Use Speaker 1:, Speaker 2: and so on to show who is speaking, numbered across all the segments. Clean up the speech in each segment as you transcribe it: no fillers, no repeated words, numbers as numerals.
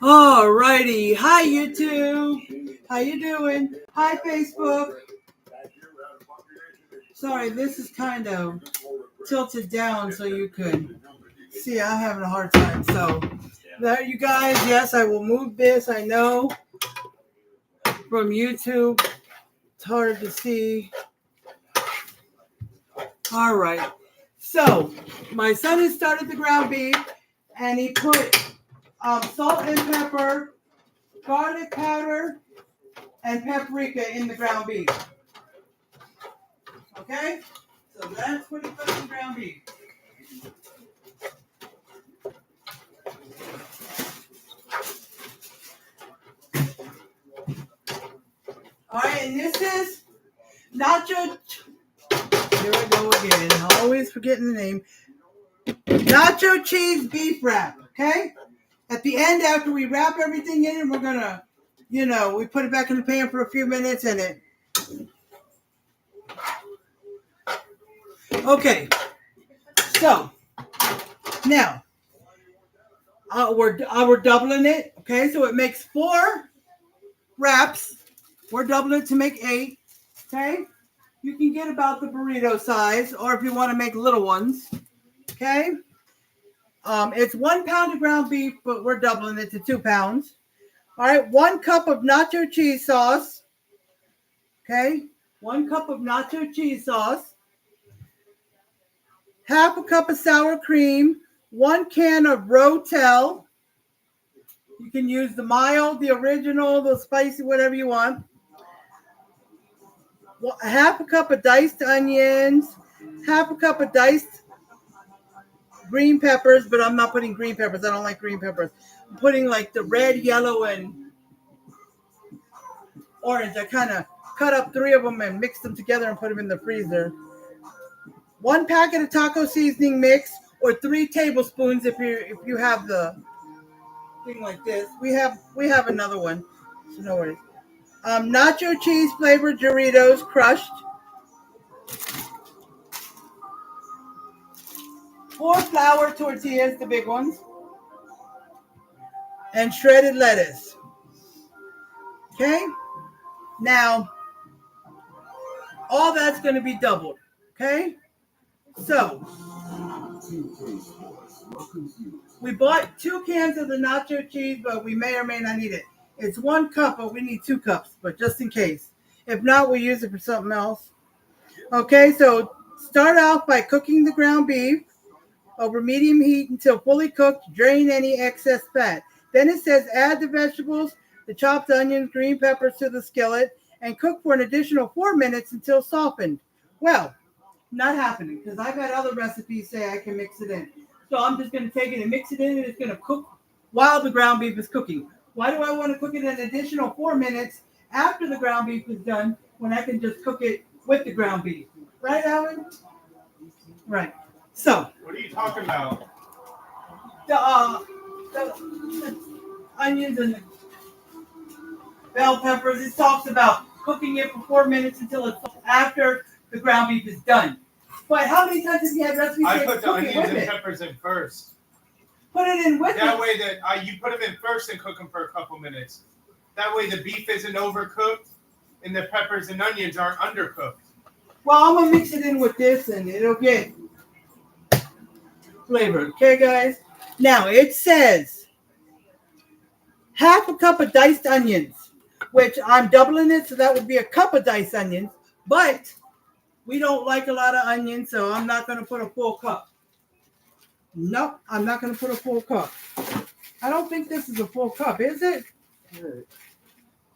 Speaker 1: All righty. Hi, YouTube. How you doing? Hi, Facebook. Sorry, this is kind of tilted down so you could see. I'm having a hard time. So, there you guys. Yes, I will move this. I know from YouTube. It's hard to see. All right. So, my son has started the ground beef, and he put salt and pepper, garlic powder, and paprika in the ground beef. Okay? So that's what he put in the ground beef. Alright, and this is Nacho. Here I go again. Always forgetting the name. Nacho cheese beef wrap. Okay? At the end, after we wrap everything in it, we're going to, we put it back in the pan for a few minutes and it. Okay. So, now, we're doubling it. Okay? So it makes 4 wraps. We're doubling it to make 8. Okay? You can get about the burrito size, or if you want to make little ones. Okay? It's 1 pound of ground beef, but we're doubling it to 2 pounds. All right, 1 cup of nacho cheese sauce. Okay? 1 cup of nacho cheese sauce. Half a cup of sour cream. 1 can of Rotel. You can use the mild, the original, the spicy, whatever you want. Half a cup of diced onions. Half a cup of diced green peppers, but I'm not putting green peppers. I don't like green peppers. I'm putting like the red, yellow, and orange. I kind of cut up 3 of them and mixed them together and put them in the freezer. 1 packet of taco seasoning mix, or 3 tablespoons if you have the thing like this. We have another one, so no worries. Nacho cheese flavored Doritos crushed. 4 flour tortillas, the big ones. And shredded lettuce. Okay? Now, all that's going to be doubled. Okay? So, we bought 2 cans of the nacho cheese, but we may or may not need it. It's 1 cup, but we need 2 cups, but just in case. If not, we'll use it for something else. Okay, so start off by cooking the ground beef over medium heat until fully cooked. Drain any excess fat. Then it says add the vegetables, the chopped onions, green peppers to the skillet, and cook for an additional 4 minutes until softened. Well, not happening, because I've had other recipes say I can mix it in. So I'm just going to take it and mix it in, and it's going to cook while the ground beef is cooking. Why do I want to cook it an additional 4 minutes after the ground beef is done when I can just cook it with the ground beef? Right, Alan? Right. So.
Speaker 2: What are you talking about?
Speaker 1: The onions and the bell peppers. It talks about cooking it for 4 minutes until it's after the ground beef is done. But how many times have you had recipes?
Speaker 2: I put the onions and peppers in first.
Speaker 1: Put it in with
Speaker 2: that way that you put them in first and cook them for a couple minutes. That way the beef isn't overcooked and the peppers and onions aren't undercooked.
Speaker 1: Well, I'm gonna mix it in with this and it'll get flavored. Okay, guys. Now it says half a cup of diced onions, which I'm doubling it, so that would be a cup of diced onions. But we don't like a lot of onions, so I'm not gonna put a full cup. Nope, I'm not going to put a full cup. I don't think this is a full cup, is it?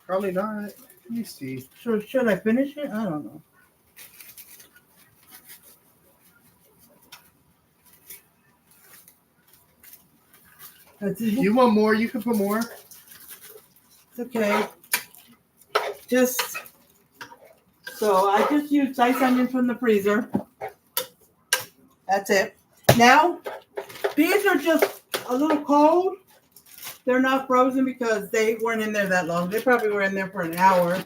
Speaker 2: Probably not. Let me see.
Speaker 1: Should I finish it? I don't know. That's it.
Speaker 2: You want more? You can put more.
Speaker 1: It's okay. So I just used diced onion from the freezer. That's it. Now, these are just a little cold. They're not frozen because they weren't in there that long. They probably were in there for an hour.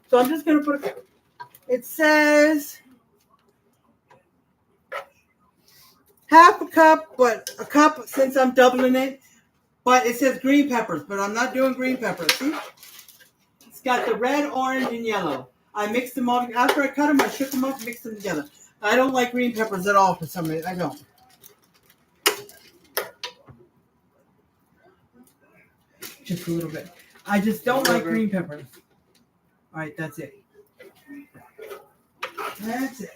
Speaker 1: So I'm just going to put, it says half a cup, but a cup, since I'm doubling it, But it says green peppers, but I'm not doing green peppers. See? It's got the red, orange, and yellow. I mixed them all. After I cut them, I shook them up, mixed them together. I don't like green peppers at all for some reason. I don't. Just a little bit. I just don't like green peppers. All right, that's it. That's it.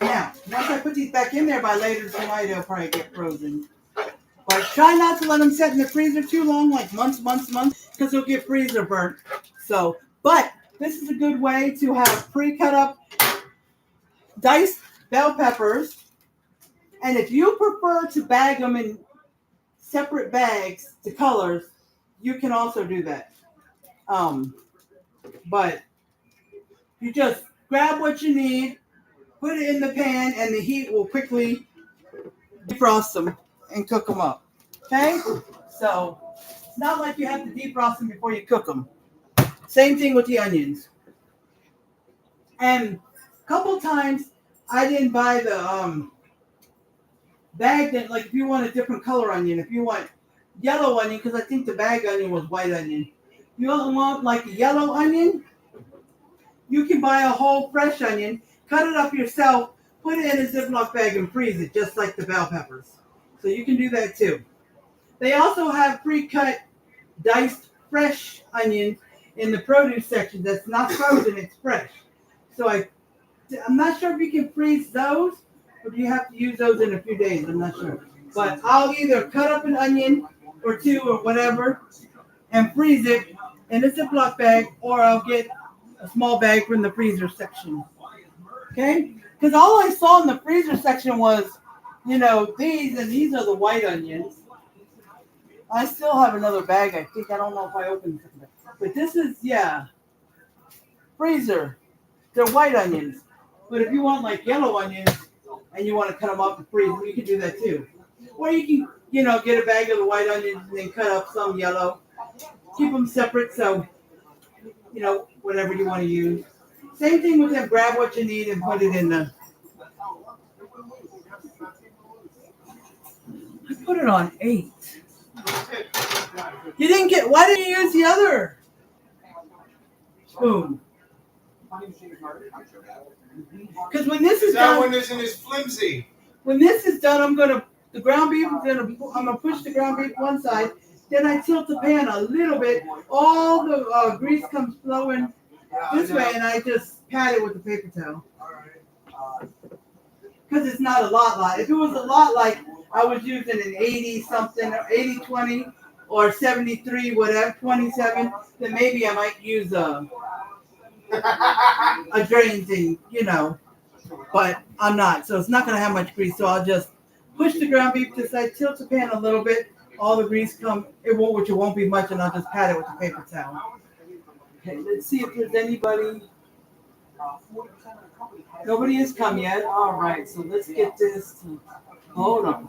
Speaker 1: Now, once I put these back in there by later tonight, they'll probably get frozen. But try not to let them sit in the freezer too long, like months, because they'll get freezer burnt. So, but this is a good way to have pre-cut up diced bell peppers. And if you prefer to bag them in separate bags, the colors, you can also do that. But you just grab what you need, put it in the pan, and the heat will quickly defrost them and cook them up. Okay? So it's not like you have to defrost them before you cook them. Same thing with the onions. And a couple times I didn't buy the bag that, like, if you want a different color onion, if you want yellow onion, because I think the bag onion was white onion. You don't want like a yellow onion, you can buy a whole fresh onion, cut it up yourself, put it in a Ziploc bag and freeze it, just like the bell peppers. So you can do that too. They also have pre-cut diced fresh onions in the produce section that's not frozen, it's fresh. So I'm not sure if you can freeze those, or do you have to use those in a few days? I'm not sure. But I'll either cut up an onion or two or whatever and freeze it in a Ziploc bag, or I'll get a small bag from the freezer section. Okay? Because all I saw in the freezer section was, these, and these are the white onions. I still have another bag, I think. I don't know if I opened it. But this is, freezer. They're white onions. But if you want like yellow onions and you want to cut them up and freeze them, you can do that too. Or you can, get a bag of the white onions and then cut up some yellow. Keep them separate, so, whatever you want to use. Same thing with them. Grab what you need and put it in the... I put it on 8. You didn't get... Why didn't you use the other spoon? Because when this is done...
Speaker 2: That one isn't as flimsy.
Speaker 1: When this is done, I'm gonna push the ground beef one side. Then I tilt the pan a little bit. All the grease comes flowing this way, and I just pat it with a paper towel. Because it's not a lot. If it was a lot, like I was using an 80-something, or 80-20, or 73, whatever, 27, then maybe I might use a drain thing, But I'm not, so it's not going to have much grease. So I'll just push the ground beef to the side, tilt the pan a little bit. All the grease which it won't be much, and I'll just pat it with a paper towel. Okay, let's see if there's anybody. Nobody has come yet. All right, so let's get this. Hold on.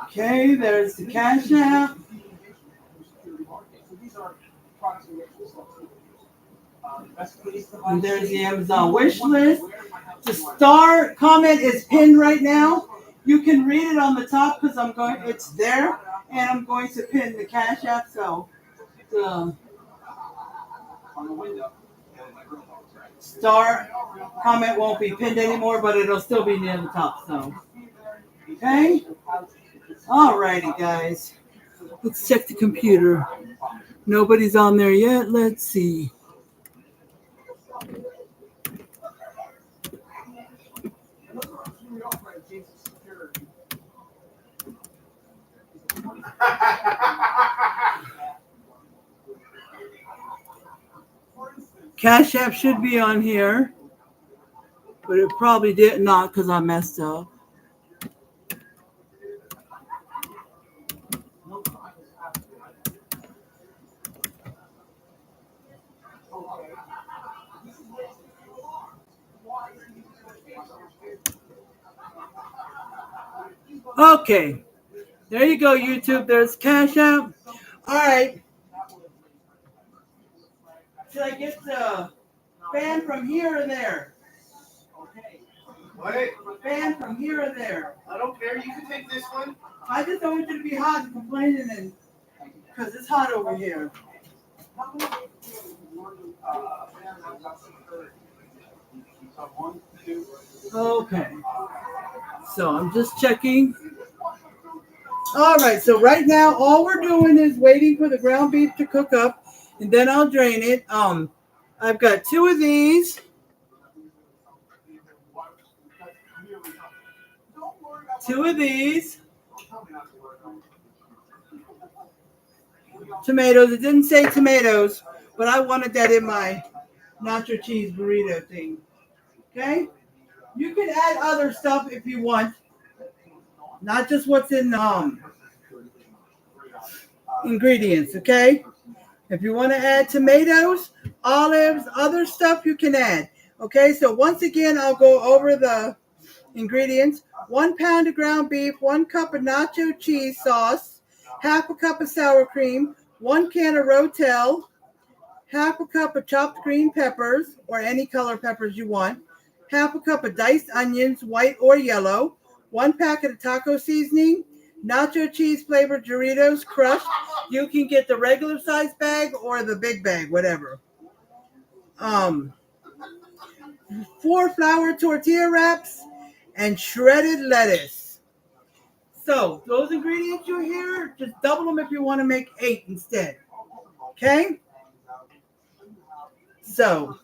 Speaker 1: Okay, there's the Cash App. And there's the Amazon wish list. The star comment is pinned right now. You can read it on the top because it's there, and I'm going to pin the Cash App. So the star comment won't be pinned anymore, but it'll still be near the top. So, okay. Alrighty, guys. Let's check the computer. Nobody's on there yet. Let's see. Cash App should be on here, but it probably did not because I messed up. Okay, there you go, YouTube. There's Cash App. All right. Should I get the Fan from here and there.
Speaker 2: What?
Speaker 1: Fan from here and there.
Speaker 2: I don't care. You can take this one.
Speaker 1: I just don't want you to be hot and complaining, and because it's hot over here. Okay. So I'm just checking. All right. So right now, all we're doing is waiting for the ground beef to cook up, and then I'll drain it. I've got 2 of these. 2 of these. Tomatoes. It didn't say tomatoes, but I wanted that in my nacho cheese burrito thing. Okay? You can add other stuff if you want. Not just what's in ingredients, okay? If you want to add tomatoes, olives, other stuff you can add. Okay, so once again, I'll go over the ingredients. 1 pound of ground beef, 1 cup of nacho cheese sauce, half a cup of sour cream, 1 can of Rotel, half a cup of chopped green peppers, or any color peppers you want, half a cup of diced onions, white or yellow, 1 packet of taco seasoning, nacho cheese flavored Doritos crushed. You can get the regular size bag or the big bag, whatever. 4 flour tortilla wraps, and shredded lettuce. So those ingredients you hear, just double them if you want to make 8 instead. Okay? So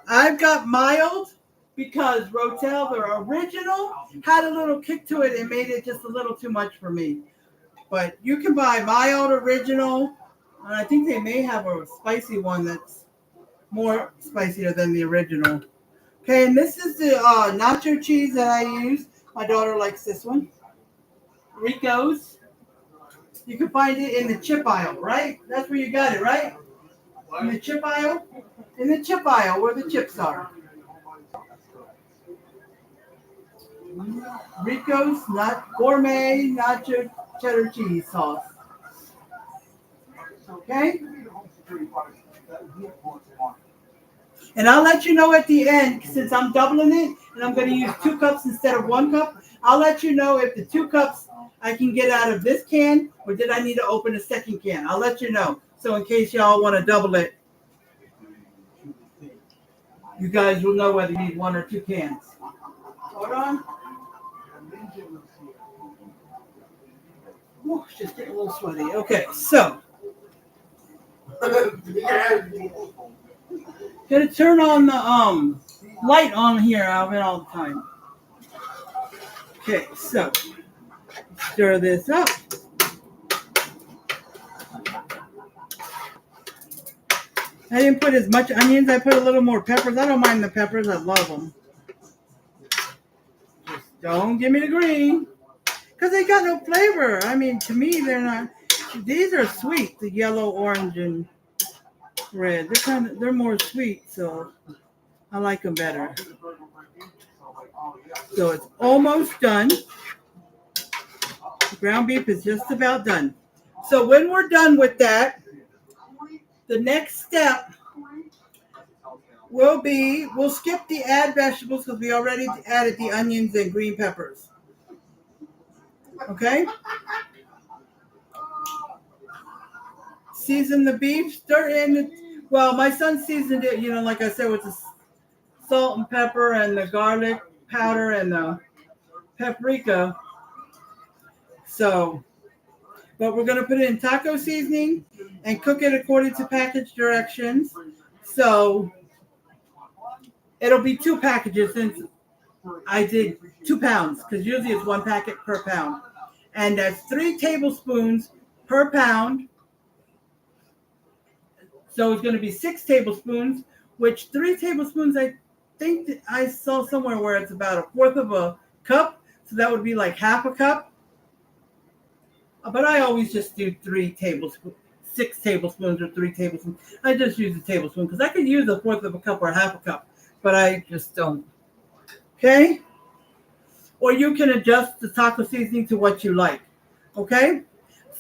Speaker 1: I've got mild because Rotel, their original, had a little kick to it and made it just a little too much for me. But you can buy mild original, and I think they may have a spicy one that's more spicier than the original. Okay, and this is the nacho cheese that I use. My daughter likes this one. Rico's. You can find it in the chip aisle, right? That's where you got it, right? In the chip aisle? In the chip aisle where the chips are. Rico's not gourmet nacho cheddar cheese sauce. Okay? And I'll let you know at the end, since I'm doubling it, and I'm going to use 2 cups instead of 1 cup, I'll let you know if the 2 cups I can get out of this can, or did I need to open a second can. I'll let you know. So in case y'all want to double it, you guys will know whether you need 1 or 2 cans. Hold on. Ooh, it's just getting a little sweaty. Okay, so. Gotta turn on the light on here, Alvin, all the time. Okay, so stir this up. I didn't put as much onions. I put a little more peppers. I don't mind the peppers. I love them. Just don't give me the green. Because they got no flavor. I mean, to me, they're not. These are sweet. The yellow, orange, and red. They're more sweet, so I like them better. So it's almost done. The ground beef is just about done. So when we're done with that, the next step will be, we'll skip the add vegetables because we already added the onions and green peppers. Okay? Season the beef, stir in. Well, my son seasoned it, like I said, with the salt and pepper and the garlic powder and the paprika. So, but we're going to put it in taco seasoning and cook it according to package directions. So, it'll be 2 packages since I did 2 pounds, because usually it's 1 packet per pound. And that's 3 tablespoons per pound. So it's going to be 6 tablespoons, which 3 tablespoons, I think that I saw somewhere where it's about 1/4 of a cup. So that would be like half a cup. But I always just do 3 tablespoons, 6 tablespoons or 3 tablespoons. I just use a tablespoon because I could use 1/4 of a cup or half a cup, but I just don't. Okay? Or you can adjust the taco seasoning to what you like. Okay?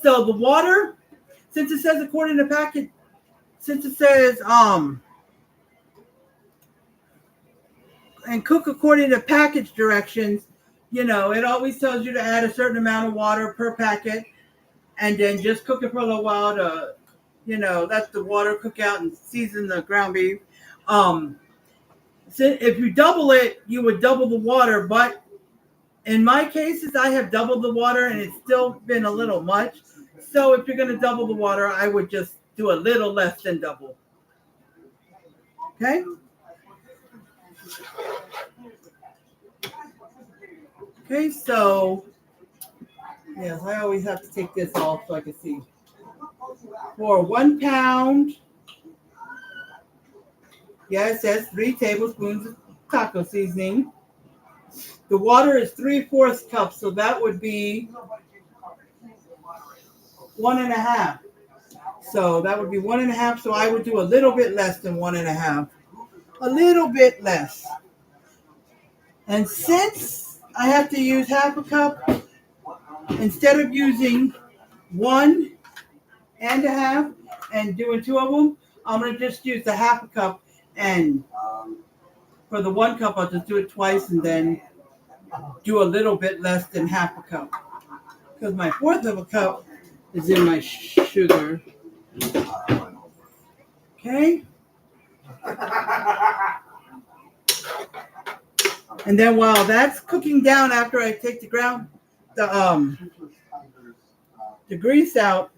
Speaker 1: So the water, since it says according to packet, since it says and cook according to package directions. You know, it always tells you to add a certain amount of water per packet, and then just cook it for a little while to, you know, let the water cook out and season the ground beef. So if you double it, you would double the water, but in my cases, I have doubled the water and it's still been a little much. So if you're going to double the water, I would just do a little less than double. Okay? Okay, so, yes, I always have to take this off so I can see. For 1 pound, yeah, it says 3 tablespoons of taco seasoning. The water is 3/4 cup, so that would be 1.5. So that would be 1.5. So I would do a little bit less than 1.5. A little bit less. And since I have to use 1/2 cup, instead of using 1.5 and doing 2 of them, I'm going to just use the 1/2 cup. And for the 1 cup, I'll just do it twice and then do a little bit less than 1/2 cup. Because my 1/4 of a cup is in my sugar. Okay? And then while that's cooking down after I take the grease out,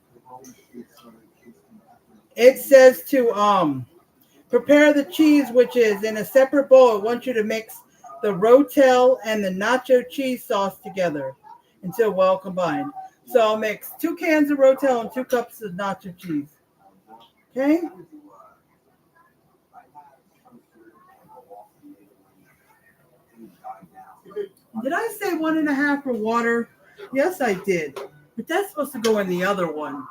Speaker 1: it says to prepare the cheese, which is in a separate bowl. I want you to mix the Rotel and the nacho cheese sauce together until well combined. So I'll mix 2 cans of Rotel and 2 cups of nacho cheese. Okay? Did I say 1.5 for water? Yes, I did. But that's supposed to go in the other one.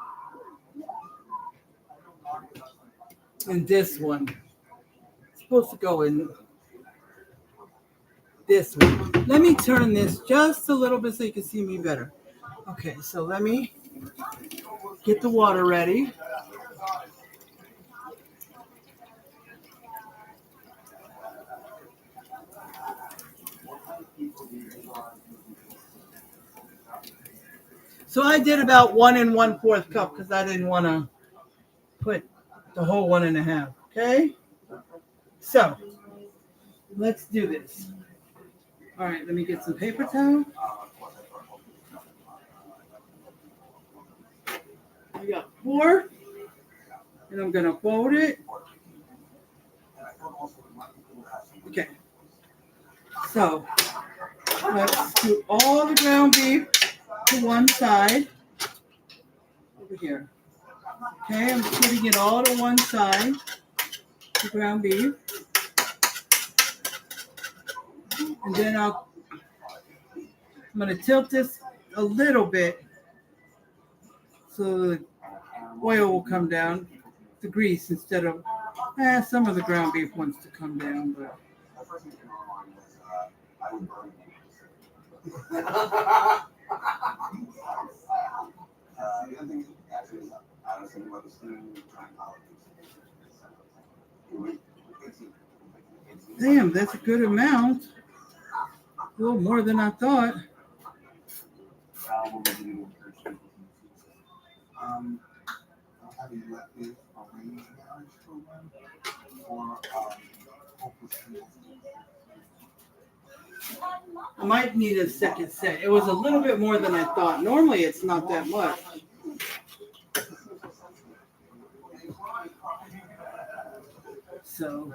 Speaker 1: In this one. It's supposed to go in this one. Let me turn this just a little bit so you can see me better. Okay, so let me get the water ready. So I did about 1 1/4 cup because I didn't want to put the whole 1.5. Okay? So let's do this. All right, let me get some paper towel. I got 4, and I'm gonna fold it. Okay. So let's do all the ground beef to one side over here. Okay, I'm putting it all to one side, the ground beef. And then I'm going to tilt this a little bit so the oil will come down, the grease, instead of, some of the ground beef wants to come down, but. Damn, that's a good amount. A little more than I thought. I might need a second set. It was a little bit more than I thought. Normally it's not that much. So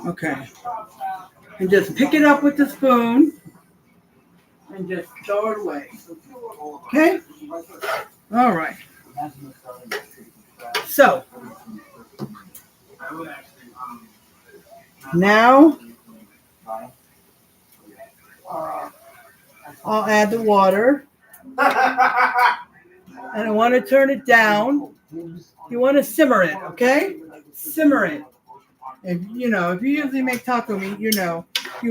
Speaker 1: okay. And just pick it up with the spoon and just throw it away. Okay? All right. So now I'll add the water. And I want to turn it down. You want to simmer it, okay? Simmer it. If you usually make taco meat, you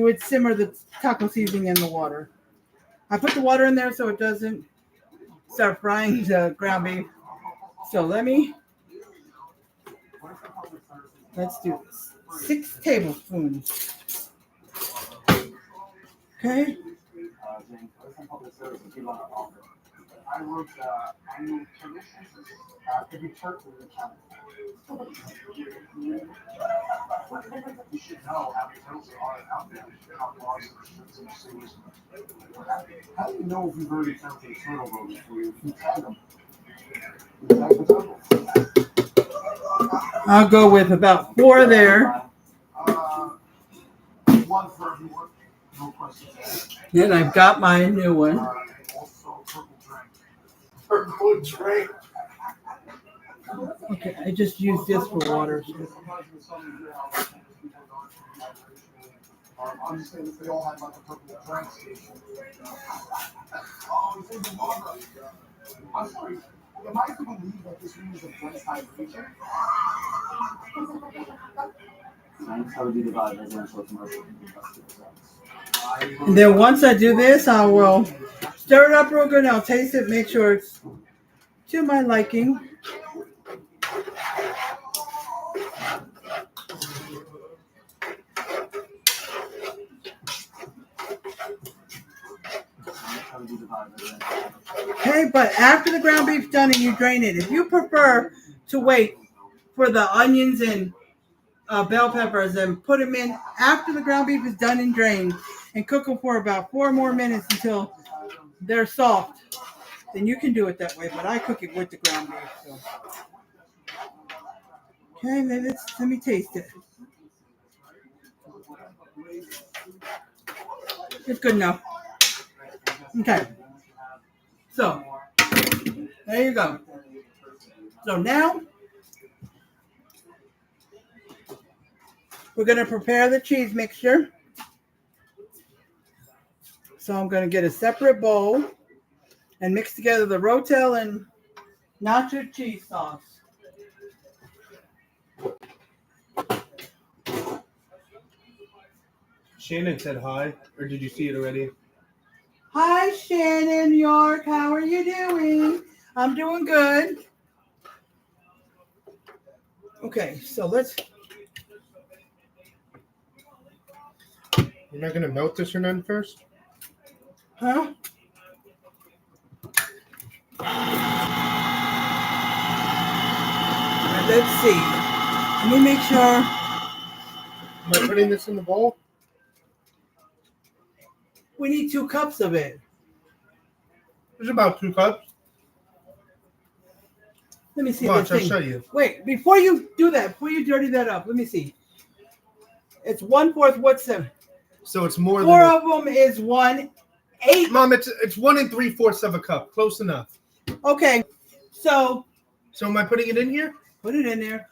Speaker 1: would simmer the taco seasoning in the water. I put the water in there so it doesn't start frying the ground beef. So let's do this. 6 tablespoons. Okay. I'll go with about 4 there. And I've got my new one. Okay, I just used this for water. And then once I do this, I will stir it up real good and I'll taste it, make sure it's to my liking. Okay, but after the ground beef's done and you drain it, if you prefer to wait for the onions and bell peppers and put them in after the ground beef is done and drained and cook them for about 4 more minutes until they're soft, then you can do it that way, but I cook it with the ground beef. So. Okay, then let me taste it. It's good enough. Okay. So, there you go. So now, we're going to prepare the cheese mixture. So I'm going to get a separate bowl and mix together the Rotel and Nacho cheese sauce.
Speaker 2: Shannon said hi, or did you see it already?
Speaker 1: Hi, Shannon York. How are you doing? I'm doing good. Okay, so let's...
Speaker 2: You're not going to melt this or nothing first?
Speaker 1: Huh? Right, let's see. Let me make sure.
Speaker 2: Am I putting this in the bowl?
Speaker 1: We need 2 cups of it.
Speaker 2: There's about 2 cups.
Speaker 1: Let me see.
Speaker 2: Watch, I'll show you.
Speaker 1: Wait, before you do that, before you dirty that up, let me see. It's 1/4. What's the?
Speaker 2: So it's more
Speaker 1: 4
Speaker 2: than...
Speaker 1: of them is 1/8.
Speaker 2: Mom, it's 1 3/4 of a cup. Close enough.
Speaker 1: Okay, so
Speaker 2: am I putting it in here?
Speaker 1: put it in there.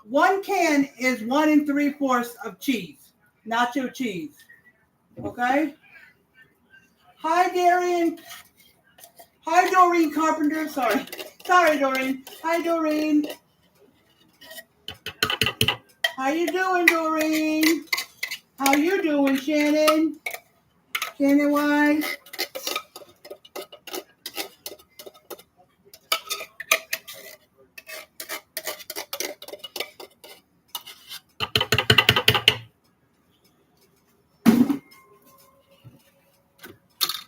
Speaker 1: 1 can is 1 3/4 of cheese, nacho cheese. Okay. Hi, Darian. Hi, Doreen Carpenter. Sorry, Doreen. Hi, Doreen. How you doing, Doreen? How you doing, Shannon? Shannon Wise?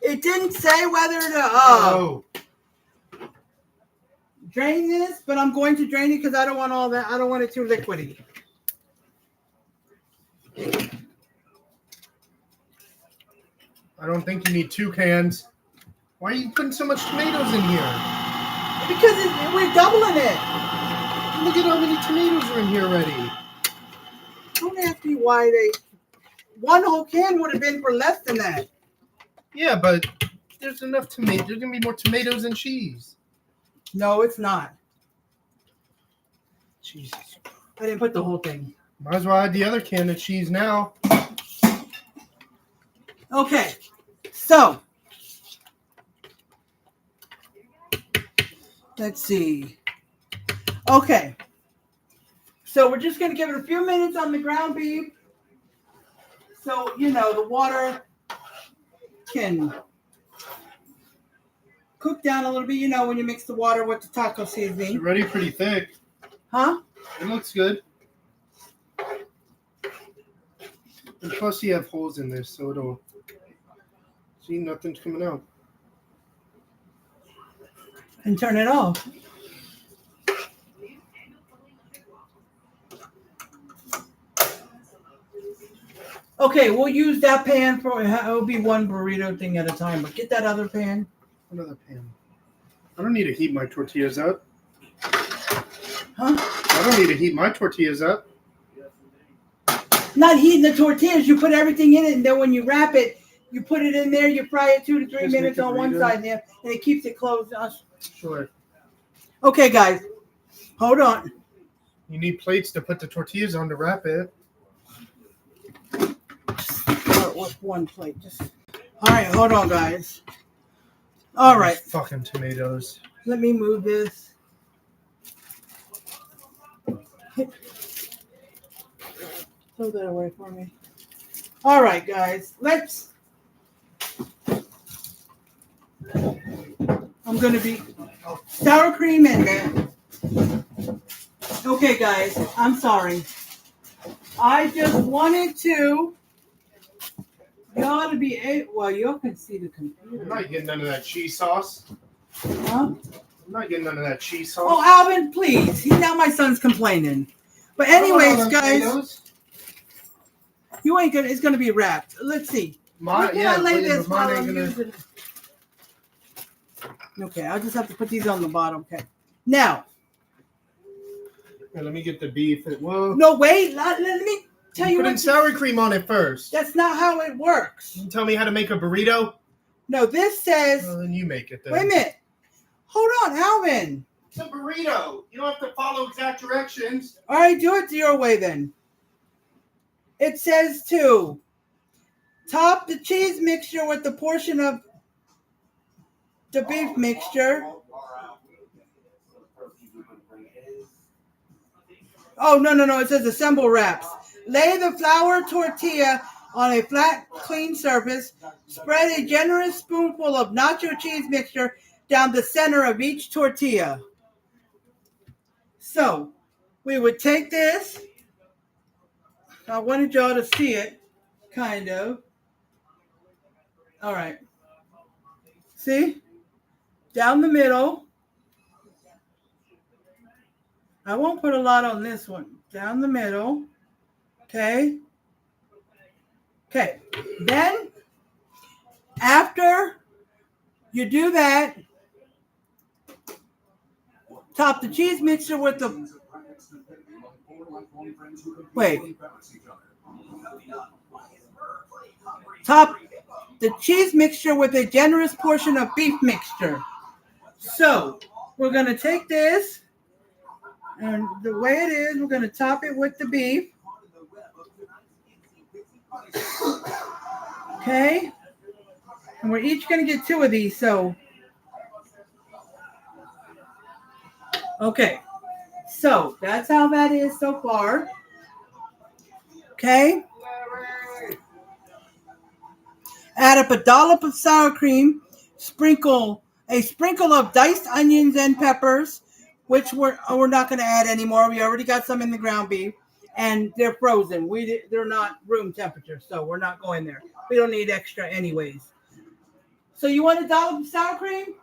Speaker 1: It didn't say whether to drain this, but I'm going to drain it because I don't want all that. I don't want it too liquidy.
Speaker 2: I don't think you need 2 cans. Why are you putting so much tomatoes in here?
Speaker 1: Because we're doubling it.
Speaker 2: Look at how many tomatoes are in here already.
Speaker 1: Don't ask me why one whole can would have been for less than that.
Speaker 2: Yeah, but there's enough tomatoes. There's going to be more tomatoes than cheese.
Speaker 1: No, it's not.
Speaker 2: Jesus.
Speaker 1: I didn't put the whole thing.
Speaker 2: Might as well add the other can of cheese now.
Speaker 1: Okay, so let's see. Okay, So we're just going to give it a few minutes on the ground beef. So, you know, the water can cook down a little bit, you know, when you mix the water with the taco seasoning.
Speaker 3: It's already pretty thick.
Speaker 1: Huh?
Speaker 3: It looks good. And plus you have holes in this, so it'll... See, nothing's coming out.
Speaker 1: And turn it off. Okay, we'll use that pan for, it'll be one burrito thing at a time, but get that other pan.
Speaker 3: Another pan. I don't need to heat my tortillas up.
Speaker 1: Huh?
Speaker 3: I don't need to heat my tortillas up.
Speaker 1: Not heating the tortillas, you put everything in it, and then when you wrap it, you put it in there, you fry it 2 to 3
Speaker 3: Just
Speaker 1: minutes
Speaker 3: make a
Speaker 1: on one
Speaker 3: burrito.
Speaker 1: side there, and it keeps it closed.
Speaker 3: Sure.
Speaker 1: Okay, guys, hold on.
Speaker 3: You need plates to put the tortillas on to wrap it.
Speaker 1: Start with one plate. All right, hold on, guys. All right,
Speaker 3: Those fucking tomatoes.
Speaker 1: let me move this. Throw that away for me. All right, guys, I'm going to be sour cream in there. Okay, guys, I'm sorry. I just wanted to, y'all to be, well, y'all can see the
Speaker 3: I'm
Speaker 1: computer.
Speaker 3: not getting none of that cheese sauce.
Speaker 1: Huh?
Speaker 3: I'm not getting none of that cheese sauce.
Speaker 1: Oh, Alvin, please. Now my son's complaining. But anyways, guys, you ain't gonna, it's going to be wrapped. Let's see. Where can I lay this while I'm using it? Okay, I'll just have to put these on the bottom. Okay. Now.
Speaker 3: Let me get the beef. Well,
Speaker 1: No, wait. Let me tell you
Speaker 3: put in sour cream on it first.
Speaker 1: That's not how it works.
Speaker 3: You tell me how to make a burrito?
Speaker 1: No, this says.
Speaker 3: Well, then you make it then.
Speaker 1: Wait a minute. Hold on, Alvin.
Speaker 3: It's a burrito. You don't have to follow exact directions.
Speaker 1: All right, do it your way then. It says to top the cheese mixture with the portion of the beef mixture. Oh, no. It says assemble wraps. Lay the flour tortilla on a flat, clean surface. Spread a generous spoonful of nacho cheese mixture down the center of each tortilla. So, we would take this. I wanted y'all to see it, kind of. All right. See? Down the middle. I won't put a lot on this one. Down the middle. Okay. Okay. Then, after you do that, top the cheese mixture with the... Wait. Top the cheese mixture with a generous portion of beef mixture. So, we're going to take this, and the way it is, we're going to top it with the beef. Okay? And we're each going to get 2 of these, so. Okay. So, that's how that is so far. Okay? Add up a dollop of sour cream. Sprinkle of diced onions and peppers, which we're not going to add anymore. We already got some in the ground beef, and they're frozen. They're not room temperature, so we're not going there. We don't need extra anyways. So you want a dollop of sour cream?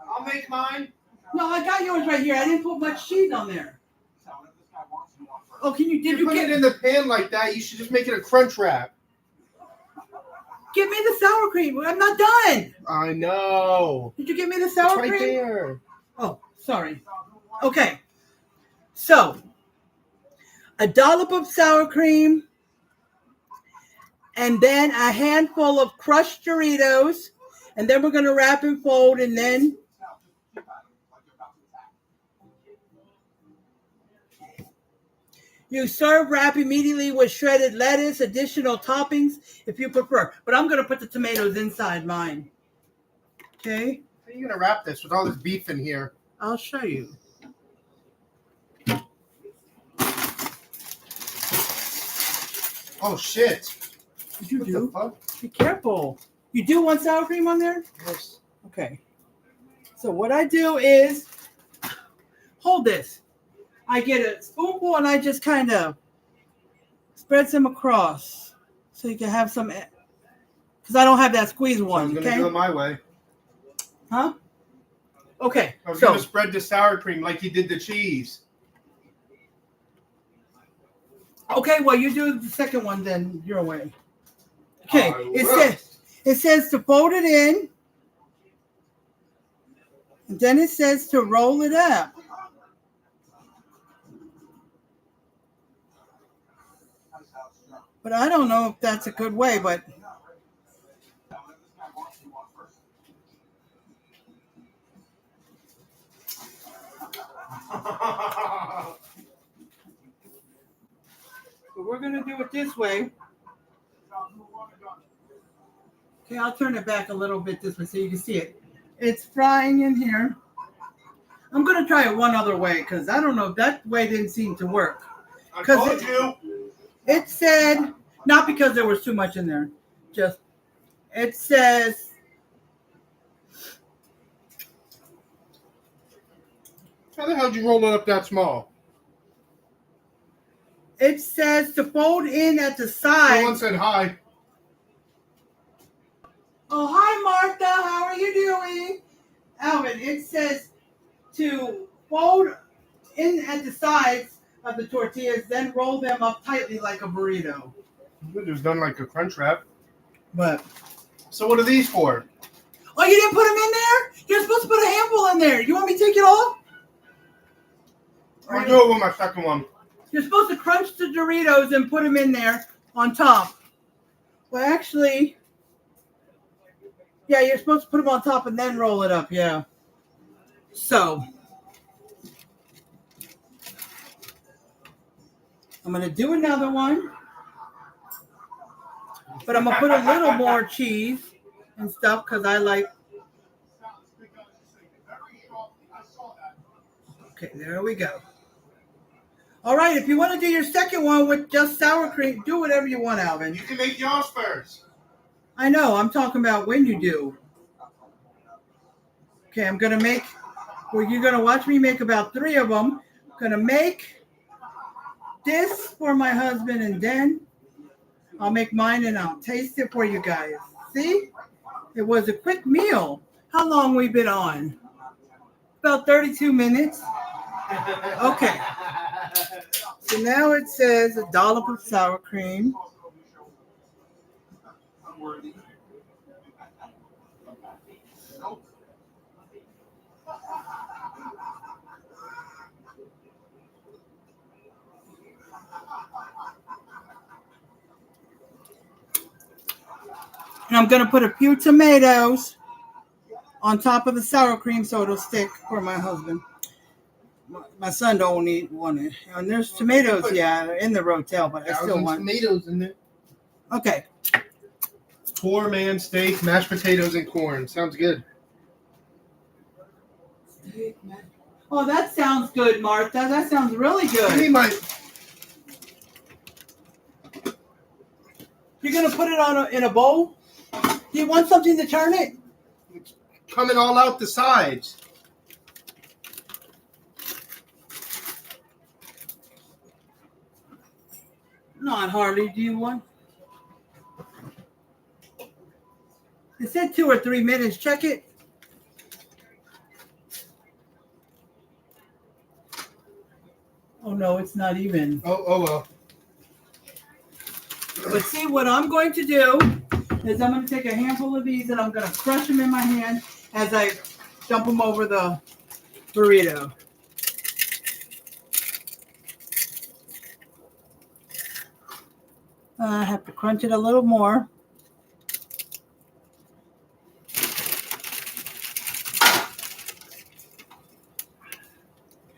Speaker 3: I'll make mine.
Speaker 1: No, I got yours right here. I didn't put much cheese on there. Oh, did you
Speaker 3: put
Speaker 1: get
Speaker 3: it in the pan like that? You should just make it a crunch wrap.
Speaker 1: Give me the sour cream. I'm not done.
Speaker 3: I know.
Speaker 1: Did you give me the sour
Speaker 3: It's right
Speaker 1: cream?
Speaker 3: there.
Speaker 1: Oh, sorry. Okay. So, a dollop of sour cream, and then a handful of crushed Doritos, and then we're going to wrap and fold, and then you serve wrap immediately with shredded lettuce, additional toppings if you prefer. But I'm going to put the tomatoes inside mine. Okay?
Speaker 3: How are you going to wrap this with all this beef in here?
Speaker 1: I'll show you.
Speaker 3: Oh shit!
Speaker 1: Did you
Speaker 3: What the
Speaker 1: do?
Speaker 3: fuck?
Speaker 1: Be careful. You do want sour cream on there?
Speaker 3: Yes.
Speaker 1: Okay. So what I do is hold this. I get a spoonful and I just kind of spread some across so you can have some. Because I don't have that squeeze
Speaker 3: So I
Speaker 1: one.
Speaker 3: was gonna do it my way.
Speaker 1: Huh? Okay.
Speaker 3: I was
Speaker 1: So
Speaker 3: gonna spread the sour cream like you did the cheese.
Speaker 1: okay, well you do the second one then your way. Okay.
Speaker 3: I
Speaker 1: It
Speaker 3: will.
Speaker 1: says to fold it in. And then it says to roll it up. But I don't know if that's a good way, but we're going to do it this way. Okay, I'll turn it back a little bit this way so you can see it. It's frying in here. I'm going to try it one other way because I don't know. That way didn't seem to work.
Speaker 3: I told you.
Speaker 1: It said, not because there was too much in there, just, it says,
Speaker 3: How the hell did you roll it up that small?
Speaker 1: it says to fold in at the
Speaker 3: Someone
Speaker 1: side.
Speaker 3: said hi.
Speaker 1: Oh, hi, Martha. How are you doing? Alvin, it says to fold in at the sides of the tortillas, then roll them up tightly like a burrito.
Speaker 3: It was done like a crunch wrap.
Speaker 1: But
Speaker 3: So what are these for?
Speaker 1: oh, you didn't put them in there? You're supposed to put a handful in there. You want me to take it off?
Speaker 3: I'll do it with my second one.
Speaker 1: You're supposed to crunch the Doritos and put them in there on top. Well, actually, yeah, you're supposed to put them on top and then roll it up. Yeah. So I'm going to do another one. But I'm going to put a little more cheese and stuff because I like. Okay, there we go. All right, if you want to do your second one with just sour cream, do whatever you want, Alvin.
Speaker 3: You can make yours first.
Speaker 1: I know, I'm talking about when you do. Okay, I'm going to make, well, you're going to watch me make about 3 of them. I'm going to make this for my husband, and then I'll make mine and I'll taste it for you guys. See? It was a quick meal. How long we been on? About 32 minutes. Okay. So now it says a dollop of sour cream. And I'm going to put a few tomatoes on top of the sour cream so it'll stick for my husband. My son don't eat one. And there's tomatoes, yeah, in the rotel, but I still want
Speaker 3: tomatoes in there.
Speaker 1: Okay.
Speaker 3: 4-man steak, mashed potatoes, and corn. Sounds good.
Speaker 1: Oh, that sounds good, Martha. That sounds really
Speaker 3: Give me
Speaker 1: good.
Speaker 3: my.
Speaker 1: You're going to put it in a bowl? Do you want something to turn it?
Speaker 3: Coming all out the sides.
Speaker 1: Not hardly. Do you want? It said 2 or 3 minutes. Check it. Oh, no, it's not even.
Speaker 3: Oh well.
Speaker 1: But see, what I'm going to do is I'm going to take a handful of these and I'm going to crush them in my hand as I dump them over the burrito. I have to crunch it a little more.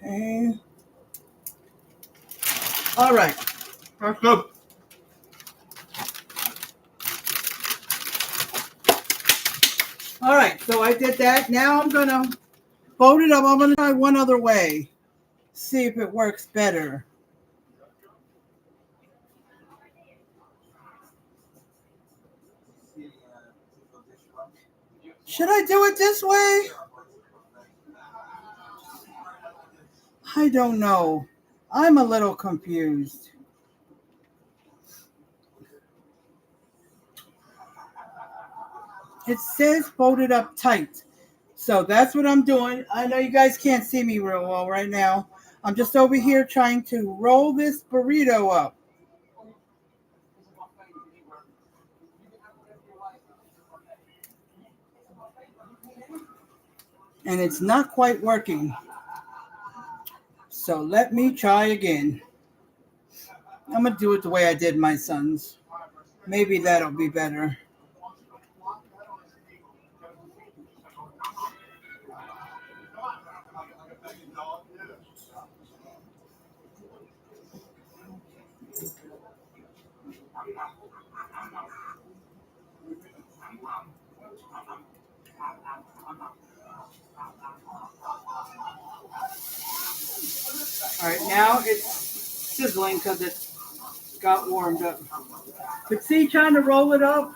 Speaker 1: Okay. All right.
Speaker 3: That's good.
Speaker 1: All right. So I did that. Now I'm going to fold it up. I'm going to try one other way. See if it works better. Should I do it this way? I don't know. I'm a little confused. It says fold it up tight. So that's what I'm doing. I know you guys can't see me real well right now. I'm just over here trying to roll this burrito up. And it's not quite working. So let me try again. I'm going to do it the way I did my son's. Maybe that'll be better. All right, now it's sizzling because it got warmed up. But see, trying to roll it up.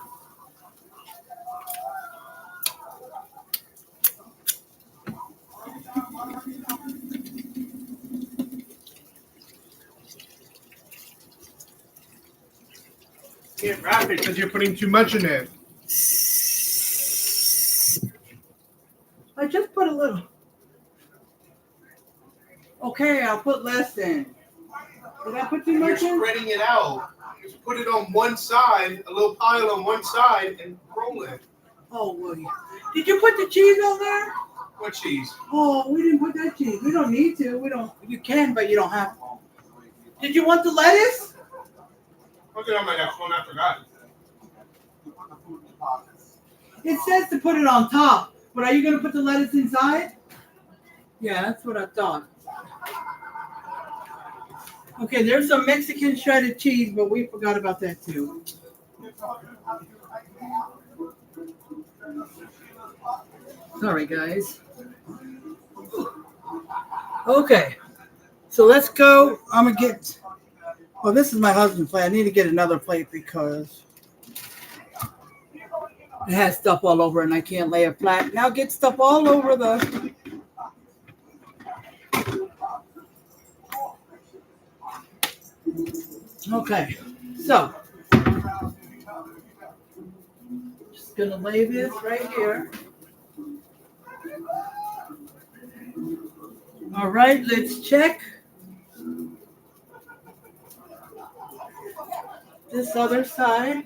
Speaker 3: Can't wrap it because you're putting too much in it.
Speaker 1: I just put a little. Okay, I'll put less in. Did I put too
Speaker 2: You're
Speaker 1: much in?
Speaker 2: spreading it out. Just put it on one side, a little pile on one side, and roll it.
Speaker 1: Oh, well, yeah. Did you put the cheese on there?
Speaker 2: What cheese?
Speaker 1: Oh, we didn't put that cheese. We don't need to. We don't. You can, but you don't have to. Did you want the lettuce?
Speaker 2: Put it on my next one. I forgot.
Speaker 1: It says to put it on top, but are you going to put the lettuce inside? Yeah, that's what I thought. Okay, there's some Mexican shredded cheese, but we forgot about that too. Sorry, guys. Okay, so let's go. I'm going to get, well, this is my husband's plate. I need to get another plate because it has stuff all over and I can't lay it flat. Now get stuff all over the... Okay, so just gonna lay this right here. All right, let's check this other side.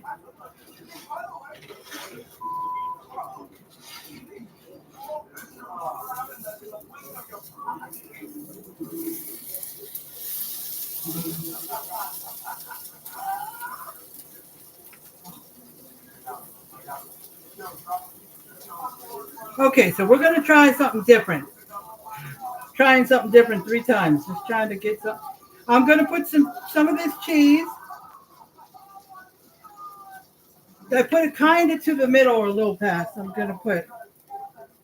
Speaker 1: Okay, so we're gonna try something different. Trying something different 3 times. Just trying to get some. I'm gonna put some of this cheese. I put it kind of to the middle or a little past. I'm gonna put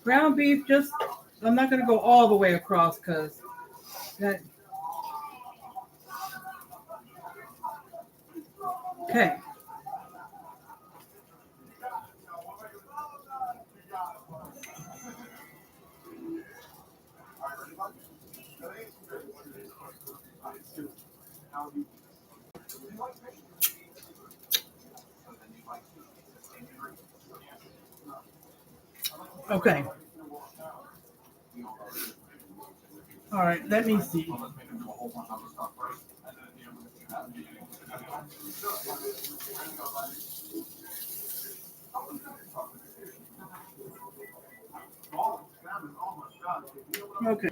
Speaker 1: ground beef. Just I'm not gonna go all the way across because that. Okay. Okay. All right, let me see. Okay.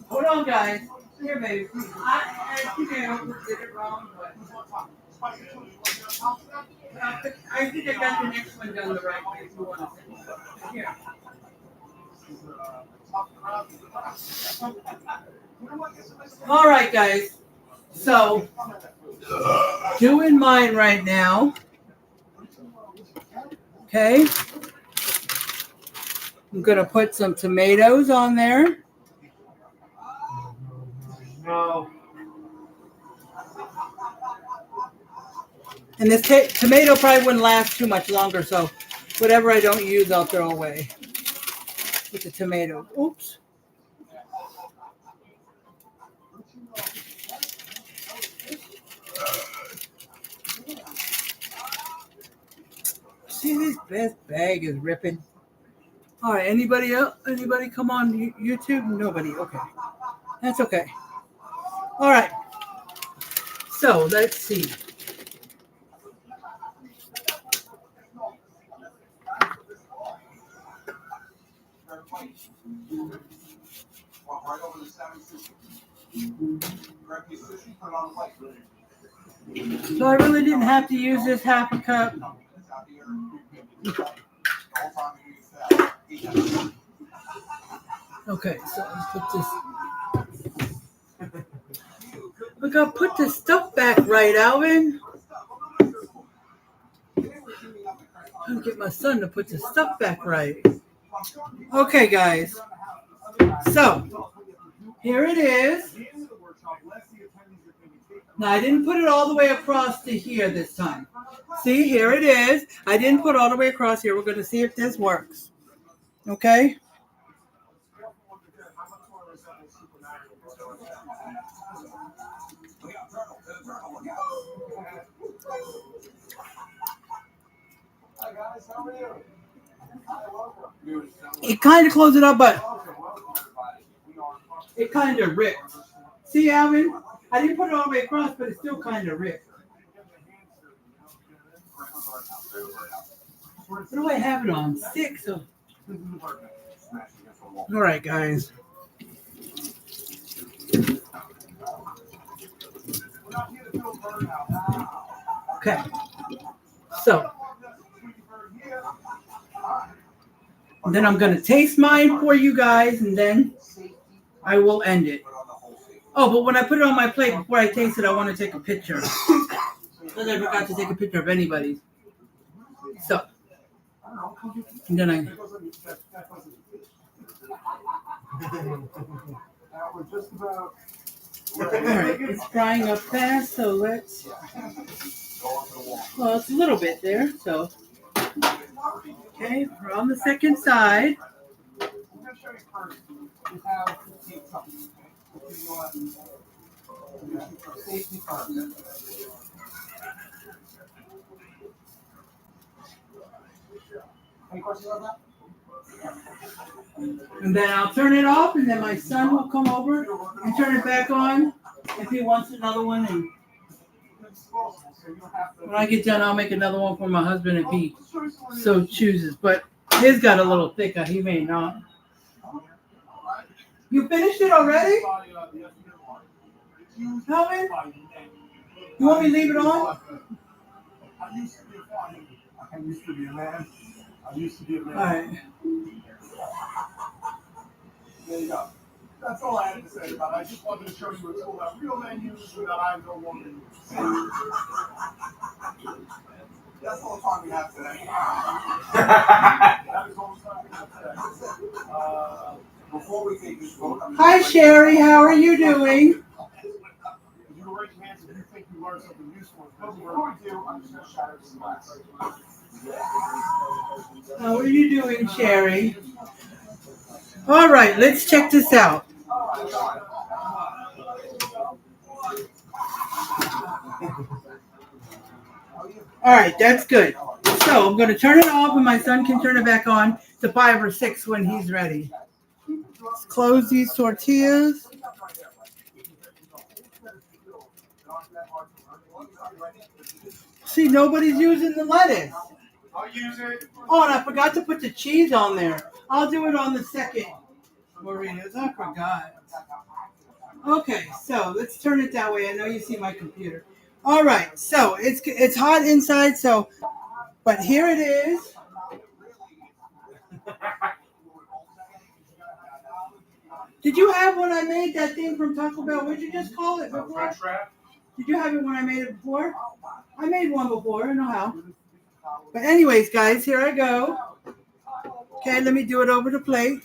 Speaker 1: Hold on, guys. Here, baby. I think I did it wrong, but I think I got the next one done the right way. If you want to here. All right, guys. So, doing mine right now. Okay. I'm gonna put some tomatoes on there.
Speaker 3: No.
Speaker 1: And this tomato probably wouldn't last too much longer, so whatever I don't use, I'll throw away with the tomato. Oops. See, this bag is ripping. All right, anybody else? Anybody come on YouTube? Nobody. Okay, that's okay. All right. So let's see. So I really didn't have to use this half a cup. Okay, so let's put this. We gotta put this stuff back right, Alvin. I'm gonna get my son to put the stuff back right. Okay, guys. So here it is. Now I didn't put it all the way across to here this time. See, here it is. I didn't put all the way across here. We're gonna see if this works. Okay. It kind of closed it up, but it kind of ripped. See, Alvin? I didn't put it all the way across, but it still kind of ripped. What do I have it on? 6. All right, guys. Okay. So then I'm going to taste mine for you guys, and then I will end it. Oh, but when I put it on my plate, before I taste it, I want to take a picture. Because I forgot to take a picture of anybody's. So, and then I... Alright, it's frying up fast, so let's... Well, it's a little bit there, so... Okay, we're on the second side.
Speaker 4: Any questions on that?
Speaker 1: And then I'll turn it off, and then my son will come over and turn it back on if he wants another one. And when I get done, I'll make another one for my husband if he so chooses. But his got a little thicker. He may not. You finished it already? Calvin? You want me to leave it on?
Speaker 4: I used to be a farmer. I used to be a man. I used to be a man.
Speaker 1: All right.
Speaker 4: There you go. That's all I had to say about it. I just wanted to show you a tool that real men use and that I no longer use. That's all the time we have today. That is all the time we have today. Before we take this vote,
Speaker 1: Hi, Sherry. How are you doing?
Speaker 4: you raise your hands if you think you learned something useful. Before we do, I'm just going to shout out some class.
Speaker 1: How are you doing, Sherry? All right, let's check this out. All right, that's good. So I'm going to turn it off, and my son can turn it back on to 5 or 6 when he's ready. Let's close these tortillas. See, nobody's using the lettuce.
Speaker 2: I'll use it.
Speaker 1: Oh, and I forgot to put the cheese on there. I'll do it on the second. Marina's, I forgot. Okay, so let's turn it that way. I know you see my computer. All right, so it's hot inside, so, but here it is. Did you have when I made that thing from Taco Bell? What did you just call it before?
Speaker 2: French wrap.
Speaker 1: Did you have it when I made it before? I made one before. I know how. But anyways, guys, here I go. Okay, let me do it over the plate.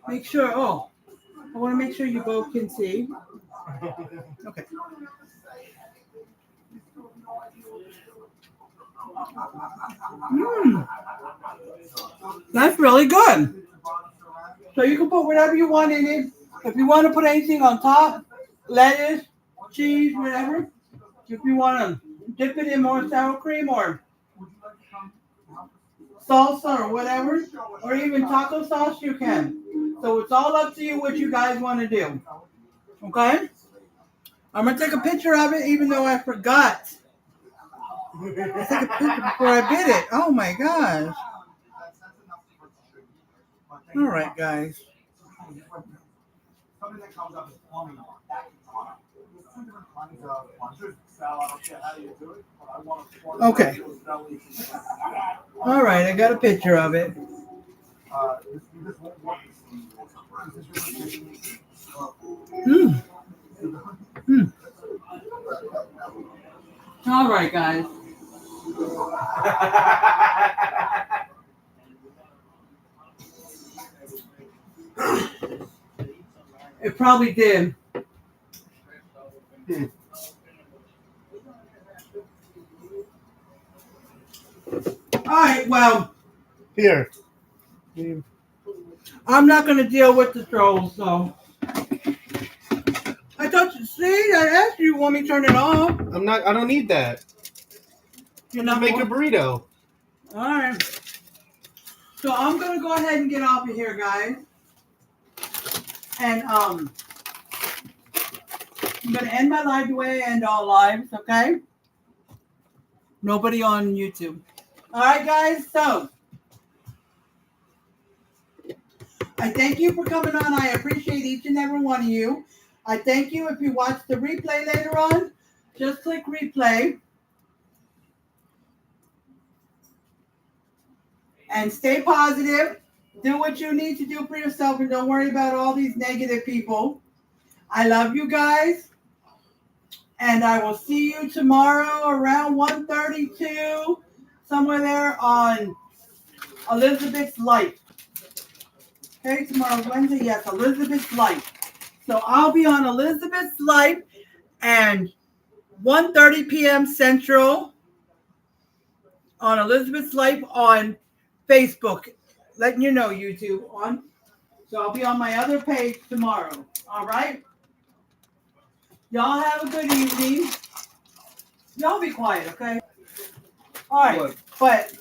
Speaker 1: Make sure. Oh, I want to make sure you both can see. Okay. Mmm. That's really good. So you can put whatever you want in it. If you want to put anything on top, lettuce, cheese, whatever. If you want to dip it in more sour cream or salsa or whatever, or even taco sauce, you can. So it's all up to you what you guys want to do. Okay? I'm going to take a picture of it even though I forgot. I took a picture before I bit it. Oh my gosh. All right, guys.
Speaker 4: Something that comes up is plumbing. That can come up. There's two different kinds of plungers. Sal, I don't care how you do it, but I want to plunge
Speaker 1: Okay.
Speaker 4: those bellies.
Speaker 1: All right, I got a picture of it.
Speaker 4: This won't work.
Speaker 1: Mm. Mm. All right, guys. It probably did. All right, well,
Speaker 3: Here.
Speaker 1: I'm not going to deal with the trolls, so. I thought you, see, I asked you, want me to turn it off?
Speaker 3: I don't need that.
Speaker 1: You're
Speaker 3: Not
Speaker 1: not
Speaker 3: make a
Speaker 1: going-
Speaker 3: burrito.
Speaker 1: All right. So I'm going to go ahead and get off of here, guys. And I'm going to end my live the way I end all lives, okay? Nobody on YouTube. All right, guys, so I thank you for coming on. I appreciate each and every one of you. I thank you if you watch the replay later on. Just click replay. And stay positive. Do what you need to do for yourself and don't worry about all these negative people. I love you guys. And I will see you tomorrow around 1:32, somewhere there on Elizabeth's Life. Okay, tomorrow's Wednesday. Yes, Elizabeth's Life. So I'll be on Elizabeth's Life and 1:30 p.m. Central on Elizabeth's Life on Facebook. Letting you know, YouTube on. So I'll be on my other page tomorrow. All right? Y'all have a good evening. Y'all be quiet, okay? All right.
Speaker 3: What?
Speaker 1: But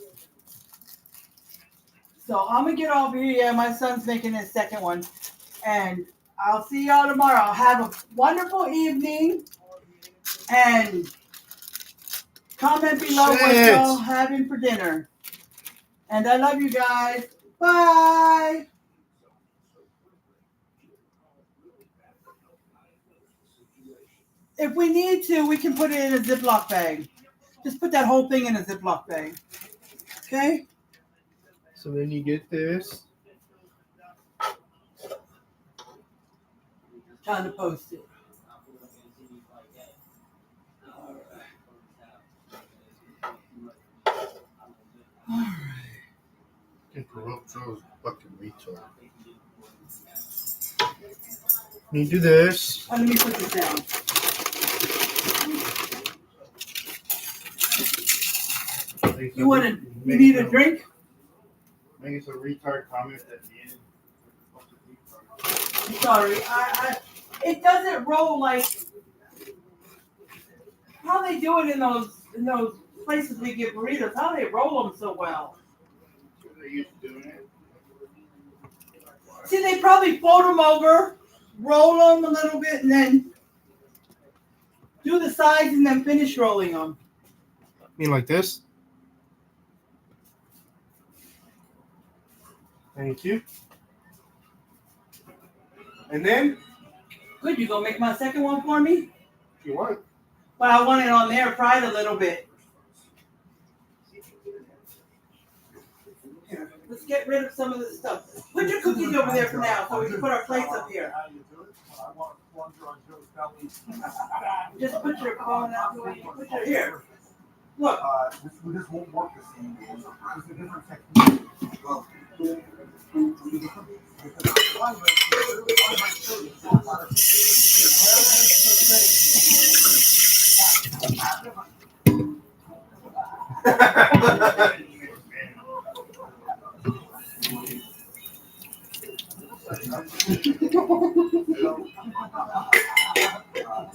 Speaker 1: so I'm gonna get over here. Yeah, my son's making his second one. And I'll see y'all tomorrow. Have a wonderful evening. And comment below what
Speaker 3: Shit.
Speaker 1: y'all having for dinner. And I love you guys. Bye. If we need to, we can put it in a Ziploc bag. Just put that whole thing in a Ziploc bag. Okay?
Speaker 3: So then you get this.
Speaker 1: Time to post it. Alright.
Speaker 3: Corrupt Joe's fucking retard. You do this.
Speaker 1: Let me put this down. You need a drink?
Speaker 3: Make some retard comment at the end.
Speaker 1: Sorry, it doesn't roll like how they do it in those places we get burritos. How they roll them so well.
Speaker 3: They used to doing it.
Speaker 1: See, they probably fold them over, roll them a little bit, and then do the sides and then finish rolling them.
Speaker 3: mean like this? Thank you. And then,
Speaker 1: Good, you gonna make my second one for me?
Speaker 3: if you want,
Speaker 1: Well, I want it on there fried a little bit. Here, let's get rid of some of this stuff. Put your cookies over there for now so we can put our plates up here.
Speaker 4: How you do it? I want a plunger on Joe's belly.
Speaker 1: Just put your phone out the way. Put your here. Look.
Speaker 4: This won't work the same way. It's a different technique. Well,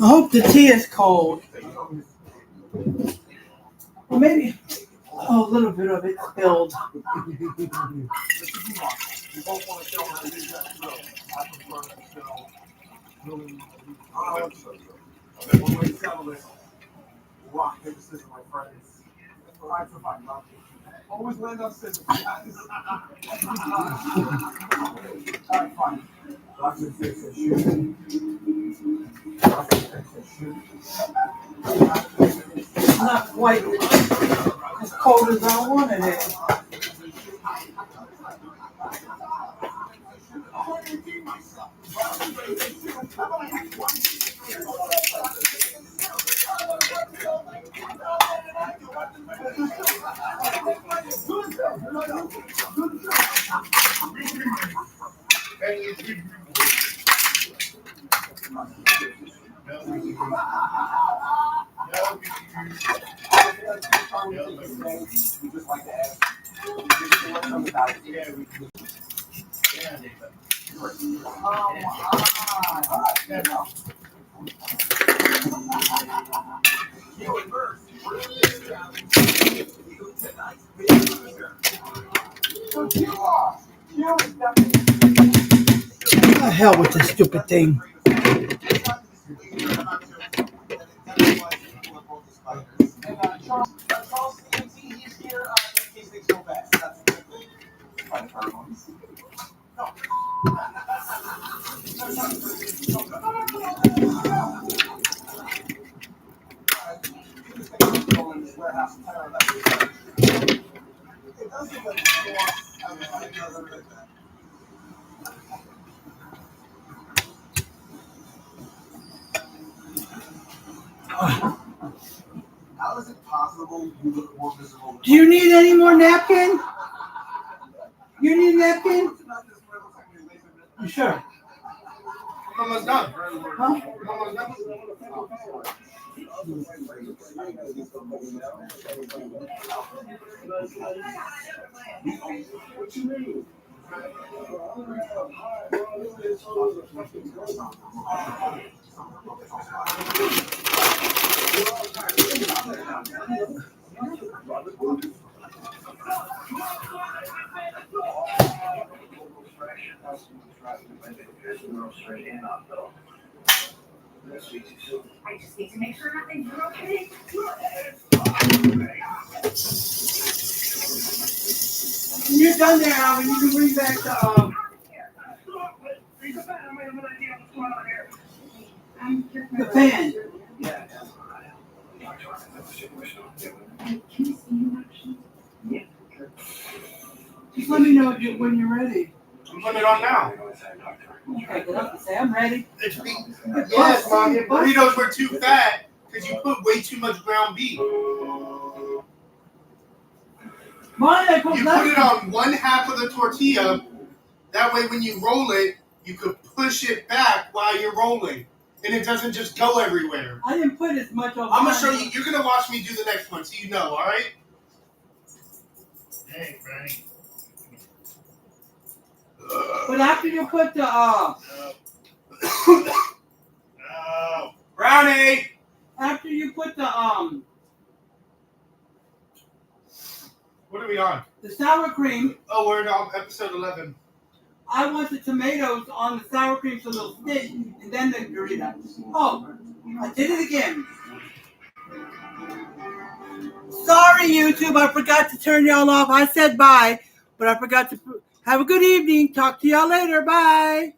Speaker 1: I hope the tea is cold. Well, maybe a little bit of it spilled.
Speaker 4: You both want to show how to use that drill. I prefer to show really. One way to settle this. Rock, paper, scissors, my friends. Fight for my love. Always land on scissors. Alright, fine. Rock, paper, scissors, shoot. Rock, paper, scissors, shoot.
Speaker 1: It's not quite as cold as I wanted it.
Speaker 4: Just like that.
Speaker 1: The hell with this stupid thing.
Speaker 4: How is it possible you look more visible?
Speaker 1: Do you need any more napkin? You need a napkin? You sure?
Speaker 2: I'm almost done.
Speaker 1: Huh?
Speaker 2: I'm almost done.
Speaker 4: What you mean?
Speaker 5: I just need to make sure nothing's broken.
Speaker 1: When you're done there, Alvin, you can bring back the fan. Just let me know when you're ready.
Speaker 2: I'm putting it on now.
Speaker 1: Okay, get up and say, I'm ready.
Speaker 2: Yes, Mom. Your burritos were too fat because you put way too much ground beef.
Speaker 1: Mine, I put
Speaker 2: You put it on one half of the tortilla. That way, when you roll it, you could push it back while you're rolling, and it doesn't just go everywhere.
Speaker 1: I didn't put as much on.
Speaker 2: I'm gonna show you. You're gonna watch me do the next one, so you know. All right?
Speaker 6: Hey, Franny.
Speaker 1: But after you put the
Speaker 6: No.
Speaker 2: Brownie.
Speaker 1: after you put the
Speaker 2: What are we on?
Speaker 1: the sour cream,
Speaker 2: Oh, we're on episode 11.
Speaker 1: I want the tomatoes on the sour cream so they'll stick, and then the Doritos. Oh, I did it again. Sorry, YouTube, I forgot to turn y'all off. I said bye, but I forgot to. Have a good evening. Talk to y'all later. Bye.